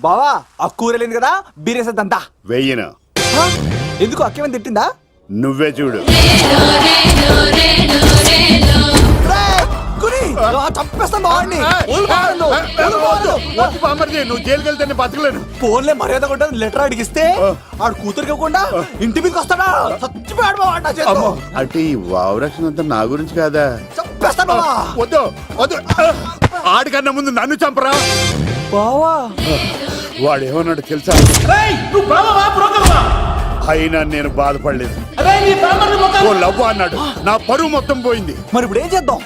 బావా ఆ కూర లేదు కదా బీరేసేద్దంతా వెయ్యను. ఎందుకు అక్కేమని తిట్టిందా? నువ్వే చూడు. నువ్వు జైలుకి వెళ్తే బతకలేను. ఫోన్లే మర్యాద కూడా లెటర్ అడిగిస్తే ఆడు కూతురికి ఇవ్వకుండా ఇంటి మీదకి వస్తాడా? చచ్చిపోయాడు అంటే ఈ వావరక్షణ అంతా నా గురించి కాదా? చంపేస్తాను. వద్దు వద్దు, ఆడికన్నా ముందు నన్ను చంపరా. బావా వాడు ఏమన్నాడు తెలుసా? అయినా నేను బాధపడలేదు. ఓ లవ్వ అన్నాడు, నా పరువు మొత్తం పోయింది. మరి ఇప్పుడు ఏం చేద్దాం?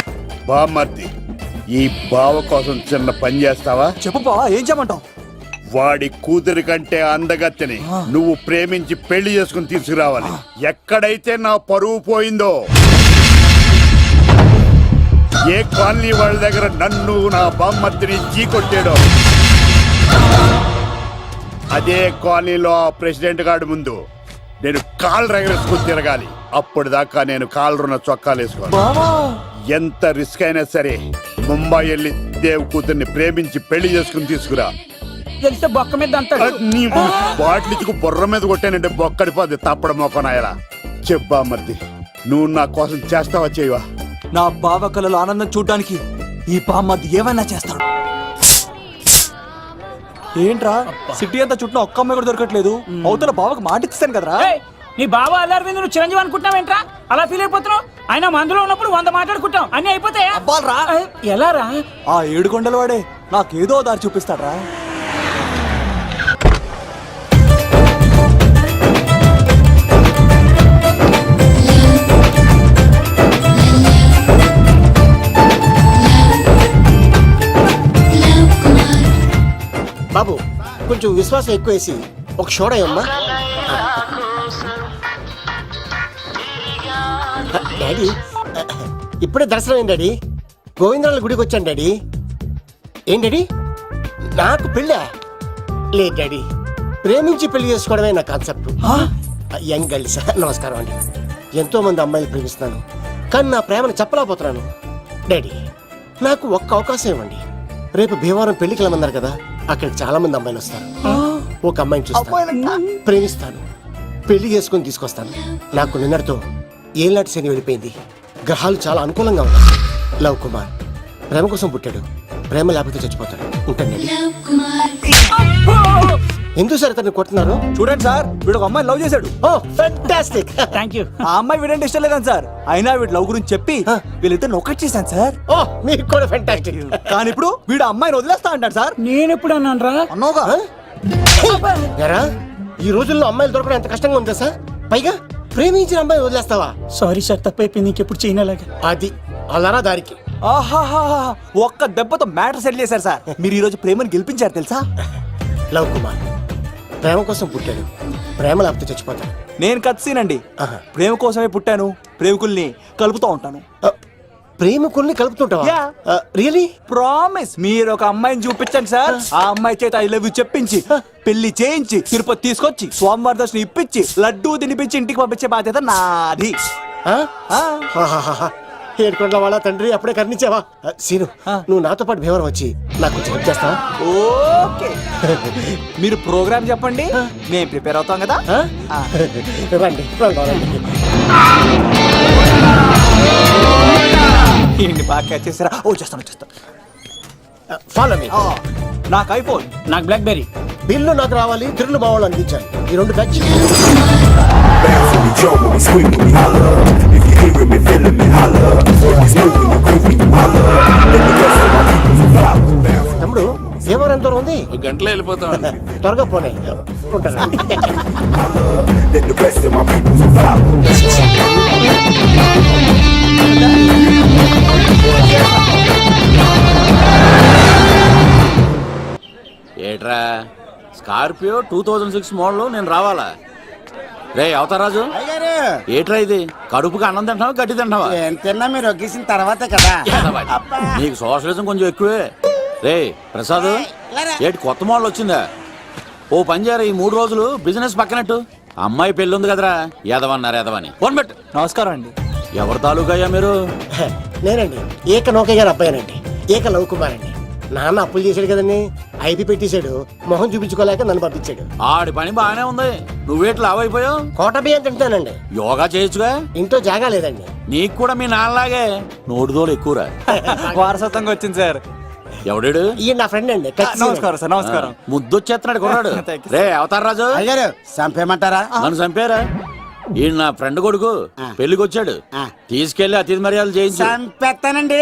బామ్మర్ది, ఈ బావ కోసం చిన్న పని చేస్తావా? చెప్పు బావా, ఏం చేయమంటావు? వాడి కూతురి కంటే అందగత్తెని నువ్వు ప్రేమించి పెళ్లి చేసుకుని తీసుకురావాలి. ఎక్కడైతే నా పరువు పోయిందో, ఏ కాలనీ వాళ్ళ దగ్గర నన్ను నా బామ్మర్దిని చీకొట్టాడో, అదే కాలనీలో ఆ ప్రెసిడెంట్ గారి ముందు నేను కాళ్ళు రగరేసుకుని తిరగాలి. అప్పుడు దాకా నేను కాళ్ళున్న చొక్కాలు వేసుకోను. ఎంత రిస్క్ అయినా సరే ముంబై వెళ్ళి దేవ్ కూతుర్ని ప్రేమించి పెళ్లి చేసుకుని తీసుకురా. బొక్క మీద బాటిలికి బుర్ర మీద కొట్టానంటే బొక్కడిపోద్ది. తప్పడ మొక్కనాయరా. చెప్పా మర్ది, నువ్వు నా కోసం చేస్తావా చేయవా? నా బావ కళలో ఆనందం చూడడానికి ఈ బామ్మది ఏమైనా చేస్తాడు. ఏంట్రా సిటీ అంతా చుట్టూ ఒక్క అమ్మాయి కూడా దొరకట్లేదు. అవతల బావకు మాట ఇస్తాను కదరా. నీ బావ అల్లరి మీద నువ్వు చిరంజీవి అనుకుంటున్నావేంట్రా? అలా ఫీల్ అయిపోతున్నావు. ఆయన మందులో ఉన్నప్పుడు 100 మాట్లాడుకుంటాం, అన్ని అయిపోతాయా? ఎలా రా? ఆ 7 కొండల వాడే నాకేదో దారి చూపిస్తాడ్రా. బాబు కొంచెం విశ్వాసం ఎక్కువేసి ఒక షోడయమ్మా. డాడీ ఇప్పుడే దర్శనం అయింది డాడీ. గోవిందరాల గుడికి వచ్చాను డాడీ. ఏం డాడీ, నాకు పెళ్ళా? లేదు డాడీ, ప్రేమించి పెళ్లి చేసుకోవడమే నా కాన్సెప్ట్. యంగ్ గర్ల్స్ నమస్కారం అండి. ఎంతో మంది అమ్మాయిలు ప్రేమిస్తున్నాను, కానీ నా ప్రేమను చెప్పలేకపోతున్నాను. డాడీ నాకు ఒక్క అవకాశం ఇవ్వండి. రేపు భీమవరం పెళ్లికి వెళ్ళమన్నారు కదా, అక్కడికి చాలా మంది అమ్మాయిలు వస్తారు. ఒక అమ్మాయిని చూస్తాను, ప్రేమిస్తాను, పెళ్లి చేసుకుని తీసుకొస్తాను. నాకు నిన్నటితో ఏళ్ళనాటి శని వెళ్ళిపోయింది. గ్రహాలు చాలా అనుకూలంగా ఉన్నాయి. లవ్ కుమార్ ప్రేమ కోసం పుట్టాడు, ప్రేమ లేకపోతే చచ్చిపోతాడు. ఉంటానండి. ఎందుకు సార్ అతన్ని కొడుతున్నారు? చూడండి సార్, వీడు ఒక అమ్మాయి లవ్ చేశాడు. Oh fantastic. థాంక్యూ. ఆ అమ్మాయి వీడంటే ఇష్టం లేదని సార్, అయినా వీడు లవ్ గురించి చెప్పి వీళ్ళిద్దరు ఒకటి చేశాను సార్. ఓ మీకు కూడా ఫెంటాస్టిక్. కానీ ఇప్పుడు వీడు అమ్మాయిని వదిలేస్తా అంటాడు సార్. నేను ఎప్పుడు అన్నాను రా? అన్నోగా. ఈ రోజుల్లో అమ్మాయిలు దొరకడం ఎంత కష్టంగా ఉందా సార్? పైగా ప్రేమించిన అమ్మాయి వదిలేస్తావా? సారీ సార్, తప్పైపోయింది. ఇంకెప్పుడు చేయనలాగా. అది అలారా దారికి. ఆహాహా, ఒక్క దెబ్బతో మ్యాటర్ సెటిల్ చేశారు సార్. మీరు ఈ రోజు ప్రేమను గెలిపించారు తెలుసా? లవ్ కుమార్ ప్రేమ కోసం పుట్టాడు, ప్రేమ లేకపోతే చచ్చిపోతాడు. నేను కత్సీనండి. ప్రేమ కోసమే పుట్టాను, ప్రేమికుల్ని కలుపుతూ ఉంటాను. ప్రేమికుల్ని కలుపుతుంటావా? రియలీ? ప్రామిస్. మీరు ఒక అమ్మాయిని చూపించండి సార్, ఆ అమ్మాయి చేత ఐ లవ్ యూ చెప్పించి పెళ్లి చేయించి తిరుపతి తీసుకొచ్చి స్వామివారి దర్శనం ఇప్పించి లడ్డూ తినిపించి ఇంటికి పంపించే బాధ్యత నాది. ఏడుకొండల వాళ్ళ తండ్రి అప్పుడే కర్ణించావా? సీను, నువ్వు నాతో పాటు భీమవరం వచ్చి నాకు కొంచెం హెల్ప్ చేస్తావా? ఓకే. మీరు ప్రోగ్రామ్ చెప్పండి, మేము ప్రిపేర్ అవుతాం కదా. రండి. ఏంటి బాగా క్యాచ్ చేస్తారా? ఓ చేస్తాను. Follow me. నాకు ఐఫోన్, నాకు బ్లాక్ బెర్రీ. బిల్లు నాకు రావాలి, తిరులు మా వాళ్ళు అందించాలి. ఈ 2 ఖర్చు. తమ్ముడు భీమవరం ఎంత దూరం ఉంది? 1 గంటలో వెళ్ళిపోతాం. త్వరగా పోనీ. ఉంటాను. ఏట్రా స్కార్పియో 2006 మోడల్ నేను రావాలా? రే అవతారాజు, ఏట్రా ఇది? కడుపుకి అన్నం తింటావా గడ్డి తింటావా? తిన్నా మీరు ఒగ్గేసిన తర్వాతే కదా. నీకు సోషలిజం కొంచెం ఎక్కువే. రే ప్రసాద్, ఏటి కొత్త మోడల్ వచ్చిందా? ఓ పని చేయరా, ఈ 3 రోజులు బిజినెస్ పక్కనట్టు. అమ్మాయి పెళ్ళి ఉంది కదరా, ఎదవన్నారు ఎదవని. ఫోన్ పెట్టు. నమస్కారం అండి. ఎవరి తాలూకా అయ్యా మీరు? నేనండి, ఏక నౌకయ్య గారు అబ్బాయినండి. ఏక లవ్ కుమార్ అండి. నాన్న అప్పులు చేశాడు కదండి ఐపీ పెట్టేశాడు మొహం చూపించుకోలేక నన్ను పంపించాడు. ఆడి పని బాగానే ఉంది. నువ్వేట్లు లావైపోయావు. కోట బియ్యం తింటానండి. యోగా చేయొచ్చుగా. ఇంట్లో జాగా లేదండి. నీకు కూడా మీ నాన్నలాగే నోటిదోలు ఎక్కువరా. వారసత్వంగా వచ్చింది సార్. ఎవడాడు? ఈయన నా ఫ్రెండ్ అండి. నమస్కారం సార్. నమస్కారం. ముద్దొచ్చేస్తున్నాడు కొన్నాడు. Thank you, రే అవతార్ రాజు, అయ్యారు చంపేయమంటారా? నన్ను చంపారా? ఈయన నా ఫ్రెండ్ కొడుకు పెళ్లికి వచ్చాడు. తీసుకెళ్లి అతిథి మర్యాదలు చేయించు. చంపేస్తానండి.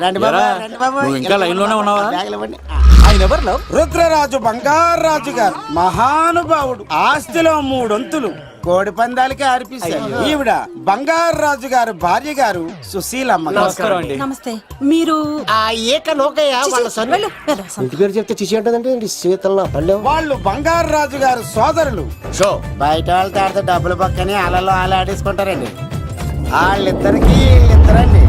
రండి బాబా, ఎరా, రండి బాబా. నువ్వు ఇంకా లైన్ లోనే ఉన్నావా? బ్యాగులు ఇవ్వండి. ఆయన ఎవరు లవ్? రుద్రరాజు బంగారాజు గారు మహానుభావుడు. ఆస్తిలో 3 వంతులు కోడి పందాలకి అర్పిస్తారు. ఈవిడ బంగారాజు గారు భార్య గారు సుశీలమ్మ గారు. నమస్కారం అండి. నమస్తే. మీరు ఆ ఏక నౌకయ్య వాళ్ళ సన్. వెళ్ళు, వెళ్ళు, సన్. ఇంటి పేరు చెప్తే చిచి ఉంటుందండి. శీతల నా పల్లెం. వాళ్ళు బంగారాజు గారు సోదరులు. షో బయట వాళ్ళతో ఆడితే డబ్బులు పక్కనే అలలో ఆడేసుకుంటారండి. వాళ్ళిద్దరికి వీళ్ళిద్దరండి.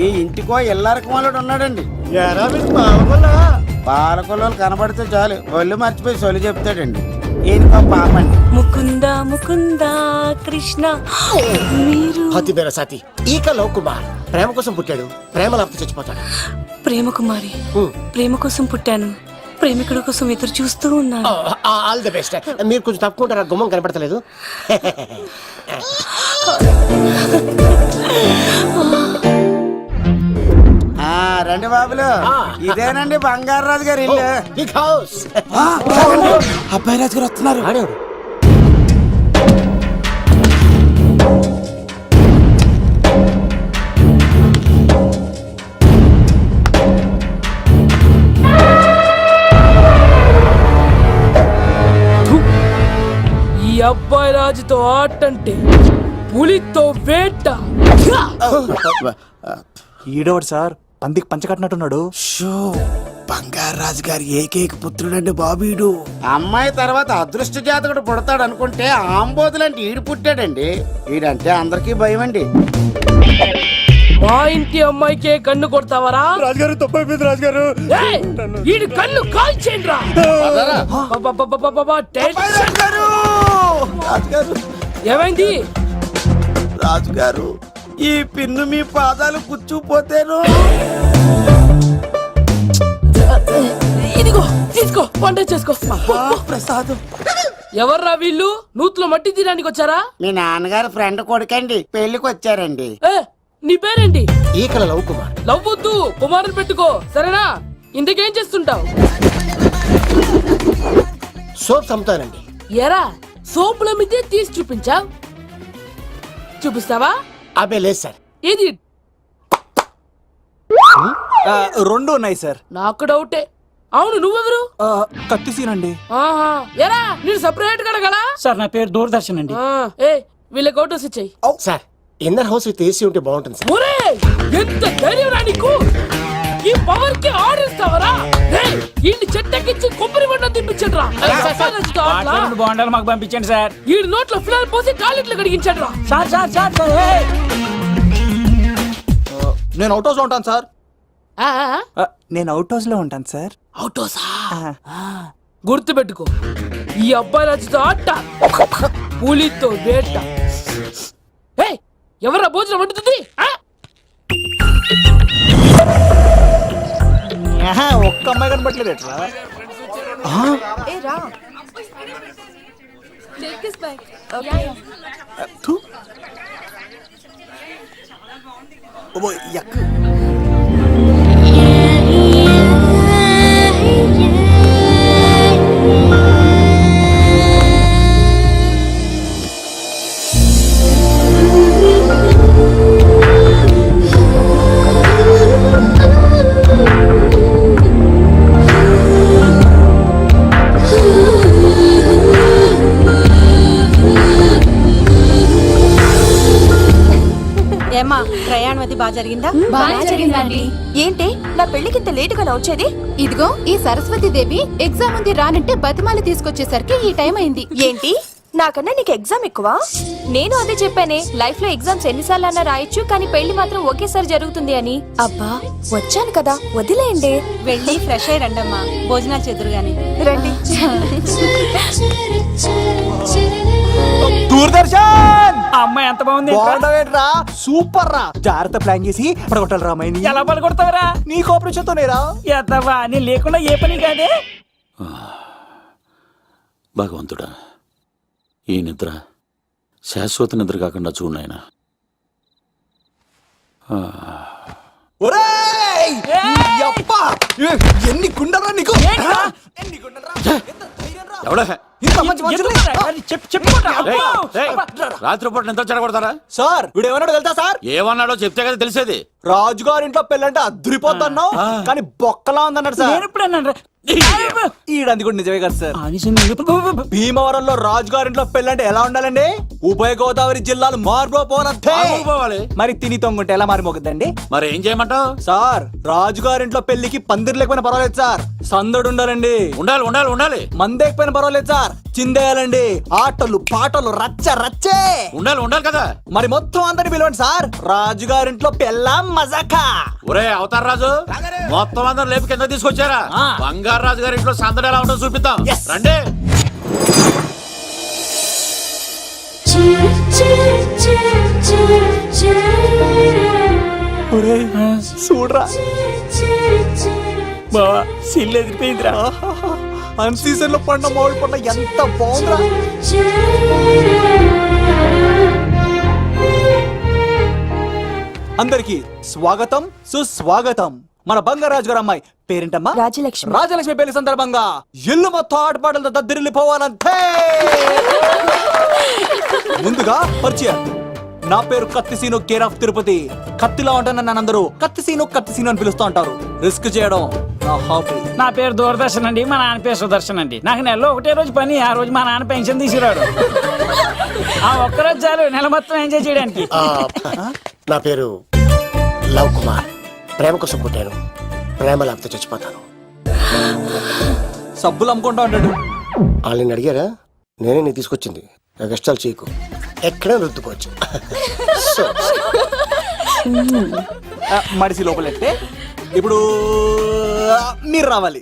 ఈ ఇంటికో ఇల్లరకం వాళ్ళు ఉన్నాడండి. పాలకొల్లు కనబడితే చాలు ఒళ్ళు మర్చిపోయి సొలి చెప్తాడండి. ఈయనకో పాపండి. ముకుంద ముకుంద కృష్ణ. మీరు హతి బేర సాతి ఈక లవ్ కుమార్ ప్రేమ కోసం పుట్టాడు. ప్రేమ లేకపోతే చచ్చిపోతాడు. ప్రేమ కుమారి. ప్రేమ కోసం పుట్టాను. ప్రేమికుడు కోసం ఎదురు చూస్తూ ఉన్నాను. All the best. మీరు కొంచెం తప్పుకుంటారా? గుమ్మం కనపడతలేదు. రండి బాబులు, ఇదేనండి బంగారాజు గారి ఇల్లు. Big house. అబ్బాయి రాజు గారు వస్తున్నారు. ఆడేవాడు. ఈ అబ్బాయి రాజుతో ఆటంటే పులితో వేట. ఈడోడు సార్ పందికి పంచకట్టినట్టున్నాడు. బంగారాజు గారి ఏకైక పుత్రుడండి బాబీడు. అమ్మాయి తర్వాత అదృష్ట జాతకుడు పుడతాడు అనుకుంటే ఆంబోతులంటే ఈడు పుట్టాడండి. ఈడంటే అందరికీ భయం అండి. మా ఇంటి అమ్మాయికే కన్ను కొడతావరా? రాజుగారు తప్పైపోయింది రాజుగారు. ఏయ్, ఈడి కన్ను కాల్చేయండి రా. రాజుగారు, ఏమైంది? రాజుగారు, ఈ పిన్ను మీ పాదాలు కూర్చుపోతేను. ఇదిగో తీసుకో, వంట చేసుకో. ప్రసాదం. ఎవర్రా వీళ్ళు? నూతులో మట్టి తీయడానికి వచ్చారా? మీ నాన్నగారు ఫ్రెండ్ కొడుకండి, పెళ్లికి వచ్చారండి. ఏ, నీ పేరేంటి? ఈకల లవ్ కుమార్. లవ్వొద్దు, కుమారుని పెట్టుకో, సరేనా? ఇంతకేం చేస్తుంటావు? సోప్స్ అమ్ముతానండి. ఎరా, సోపుల మీద తీసి చూపించావు. చూపిస్తావా? అబ్బే లేదు సార్. ఏది? రెండు ఉన్నాయి సార్. నాకు డౌటే. అవును, నువ్వెవరు? కత్తిసీనండి. ఆహా, ఎరా, నేను సపరేట్ కడగలా? సార్ నా పేరు దూరదర్శన్ అండి. ఏ, వీళ్ళకి అవుటోస్ ఇచ్చాయి. Sir inner house with AC ఉంటే బాగుంటుంది సార్. ఒరే, ఎంత ధైర్యం రా నీకు! ఈ పవర్ కి ఆడిస్తావరా? ఈ చెట్టెక్కించి కొబ్బరి బండ తిప్పించండి రా. బాండాలు మాకు పంపించండి సార్. ఈ నోట్లో ఫినాల్ పోసి టాయిలెట్లు కడిగించండి రా. సార్ సార్ సార్ సార్, ఏయ్! నేను అవుట్ హౌస్ లో ఉంటాను సార్. ఆ, ఆ, నేను అవుట్ హౌస్ లో ఉంటాను సార్. అవుటోసా? గుర్తు పెట్టుకో, ఈ అబ్బాయి రాజుతో ఆట, పులితో వేట. ఏయ్, ఎవరా భోజనం వండుతుంది? ఆ? ఒక్క అమ్మాయి కనపట్లేదు ఎట్లా? ఏమ్మా, ప్రయాణం అది బాగా జరిగిందా? బాగా జరిగిందండి. ఏంటి నా పెళ్లికి ఇంత లేటుగా వచ్చేది? ఇదిగో ఈ సరస్వతి దేవి ఎగ్జామ్ ఉంది రానంటే బతిమాలి తీసుకొచ్చేసరికి ఈ టైం అయింది. ఏంటి నాకన్నా నీకు ఎగ్జామ్ ఎక్కువ. నేను అదే చెప్పానే, లైఫ్ లో ఎగ్జామ్స్ ఎన్నిసార్లు అన్నా రాయొచ్చు, కానీ పెళ్లి మాత్రం ఒకేసారి జరుగుతుంది అని. అబ్బా వచ్చాను కదా, వదిలేయండి. వెళ్ళి ఫ్రెష్ అయ్యి రండమ్మా, భోజనాలు చెదురు గాని. రండి. దూరదర్శన్ ఆ అమ్మాయి ఎంత బాగుంది బాగుండవేట్రా, సూపర్ రా. జాగ్రత్త ప్లాన్ చేసి పడగొట్టాలి రామాయణి. ఎలా పలుకొడతావరా? నీ కోఆపరేషన్ తోనేరా. ఎత్తవా నీ లేకుండా ఏ పని కాదే. భగవంతుడా, ఈ నిద్ర శాశ్వత నిద్ర కాకుండా చూడనాయనా. ఒరేయ్! యప్ప! ఎన్ని గుండెలరా నీకు? ఎన్ని గుండెలరా? ఎంత ధైర్యం రా? ఎవడా ఇంత మంచి మనుషుల్ని? రాత్రిపూట నిద్ర చెడగొడతారా? సార్ వీడు ఏమన్నాడు తెలుసా సార్? ఏమన్నాడో చెప్తే కదా తెలిసేది. రాజుగారింట్లో పెళ్ళంటే అద్దరిపోతున్నావు, కానీ బొక్కలా ఉందన్నాడు సార్. నేను ఇప్పుడు అన్నాను ఈడంది కూడా నిజమే కదా సార్. భీమవరంలో రాజుగారింట్లో పెళ్ళంటే ఎలా ఉండాలండి? ఉభయ గోదావరి జిల్లాలు మారిపోవాలంటే పోవాలి. మరి తిని తొంగుంటే ఎలా మారిపోతుందండి? మరి ఏం చేయమంటావు? సార్ రాజుగారింట్లో పెళ్లికి పందిరి లేకపోయినా పర్వాలేదు సార్, సందడు ఉండాలండి. ఉండాలి ఉండాలి ఉండాలి. మందేకపోయినా పర్వాలేదు సార్, చిందేయాలండి. ఆటలు పాటలు రచ్చ రచ్చే ఉండాలి ఉండాలి కదా. మరి మొత్తం అందరిని పిలవండి సార్, రాజుగారింట్లో పెళ్ళాం మజాకా. ఒరే అవతార్ రాజు, మొత్తం అందరు లేపు కింద తీసుకొచ్చారా? బంగారు రాజు గారి ఇంట్లో సందడి ఎలా ఉంటుందో చూపిద్దాం. రండి. చూడరా బావా సిల్లు ఎదిరిపోయిందిరా. అన్ సీజన్ లో పండ మామిడి పండ ఎంత బాగుందిరా. అందరికి స్వాగతం సుస్వాగతం. మన బంగారాజు గారు అమ్మాయి పేరేంటమ్మా? రాజలక్ష్మి. రాజలక్ష్మి పెళ్లి సందర్భంగా ఇల్లు మొత్తం ఆటపాటలతో దద్దరిల్లిపోవాలంటే ముందుగా పరిచయం. నా పేరు కత్తిసీను, కేర్ ఆఫ్ తిరుపతి. కత్తిలా ఉంటాను నన్ను అందరూ కత్తిసీను అని పిలుస్తూ ఉంటారు. రిస్క్ చేయడం నా హాబీ. నా పేరు దూరదర్శన్ అండి, మా నాన్న పేరు సుదర్శన్ అండి. నాకు నెలలో ఒకటే రోజు పని, ఆ రోజు మా నాన్న పెన్షన్ తీసుకురాడు. ఆ ఒక్కరోజు చాలు నెల మొత్తం ఎంజాయ్ చేయడానికి. నా పేరు లవ్ కుమార్. ప్రేమ కోసం పుట్టాను, ప్రేమ లేకపోతే చచ్చిపోతాను. సబ్బులు అమ్ముకుంటా ఉంటాడు. వాళ్ళని అడిగారా? నేనే నీకు తీసుకొచ్చింది. కష్టాలు చేయకు, ఎక్కడ రుద్దుకోవచ్చు. మడిసి లోపలెట్టే. ఇప్పుడు మీరు రావాలి.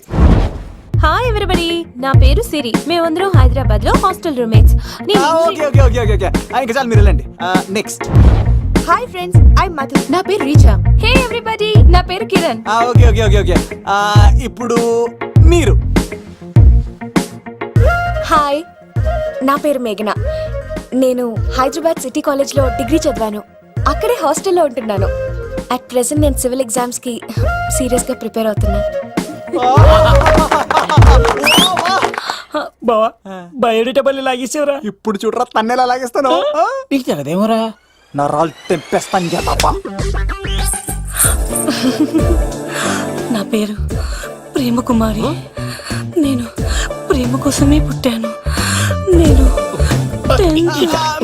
హాయ్ ఎవ్రీబడి, నా పేరు సిరి. మేమందరం హైదరాబాద్ లో హాస్టల్ రూమ్మేట్స్. ఇంకా చాలు, మీరు వెళ్ళండి. Next. Hi friends, I Madhu. నా పేరు రీచా. హే ఎవ్రీబడి, నా పేరు కిరణ్. ఓకే. ఇప్పుడు మీరు. హాయ్, నా పేరు మేఘన. నేను హైదరాబాద్ సిటీ కాలేజ్ లో డిగ్రీ చదివాను. అక్కడే హాస్టల్లో ఉంటున్నాను. అట్ ప్రెసెంట్ నేను సివిల్ ఎగ్జామ్స్ కి సీరియస్ గా ప్రిపేర్ అవుతున్నా. బావా బయోడేటా పల్లి లాగేసేవరా. ఇప్పుడు చూడరా తన్నెలా లాగేస్తాను. నీకు తెగదేమోరా. నా రాళ్ళు తెంపేస్తాను తప్ప. నా పేరు ప్రేమ కుమారి. నేను ప్రేమ కోసమే పుట్టాను. నేను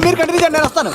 మీరు కంటిన్యూ చేయండి, నేను వస్తాను.